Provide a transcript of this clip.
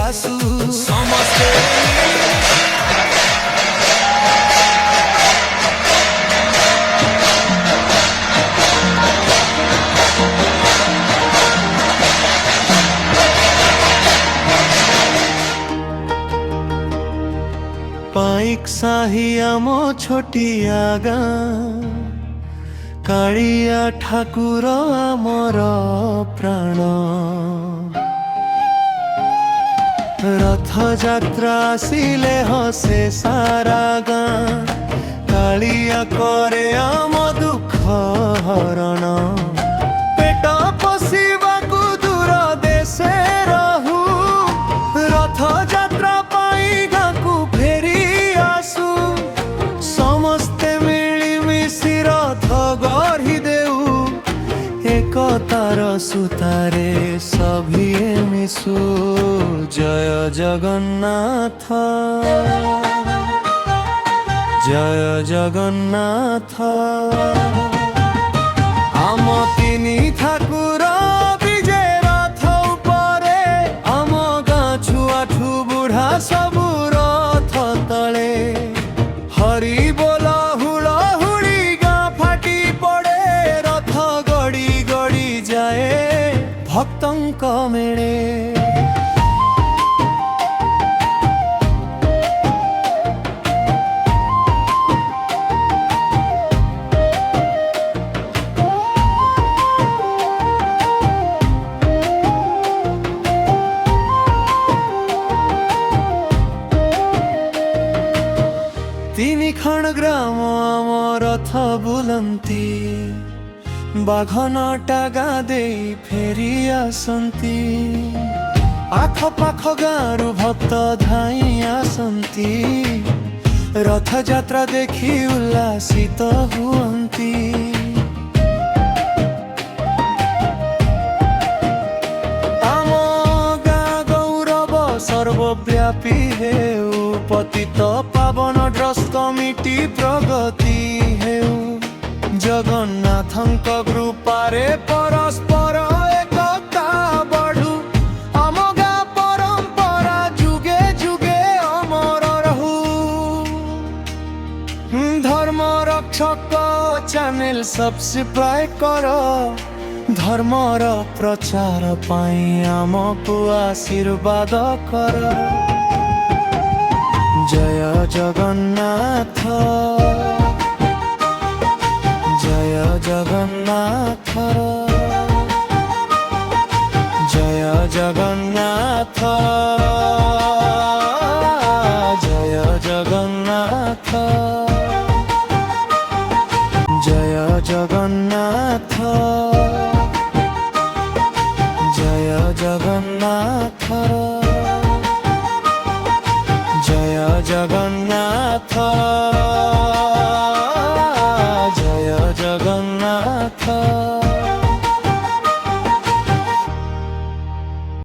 आसु समस्ते पाइक साही आम छोटिया गाँ कालिया ठाकुर आमर प्राण रथ यात्रा आसिले हसे सारा गाँ कालिया करे आम दुख हरण पेट पशिबाकु दूर देशे रहू रथ यात्रा पाई गाँकु फेरी आसु समस्ते मिलिमिशि रथ गढ़ी देऊ एकतार सुतारे सभिए मिशु जय जगन्नाथ जय जगन्नाथ आम तिनी ठाकुर विजे रथ उपरे आम गाँ छुआठू बुढ़ा सबू रथ तले हरि बोल हुड़हुड़ी गाँ फाटी पड़े रथ गड़ी गड़ी जाए भक्तंक मेले तीनी खण ग्राम आम रथ बुलंती बाघन टागा दे फेरी आसंती आख पाख गाँरु भक्त धाई आसंती रथ यात्रा देखी उल्लासित हुअंती आम गाँ गौरव सर्वव्यापी हेउ पतित पावन ड्रस्त मिटी प्रगति हेउ जगन्नाथंक कृपारे परस्पर एकता बढ़ू आम गाँ परंपरा जुगे जुगे अमर रहू धर्म रक्षक चैनल सब्सक्राइब कर धर्मर प्रचार पाई आमको आशीर्वाद कर जय जगन्नाथ जय जगन्नाथ जय जगन्नाथ जय जगन्नाथ जय जगन्नाथ जय जगन्नाथ जय जगन्नाथ।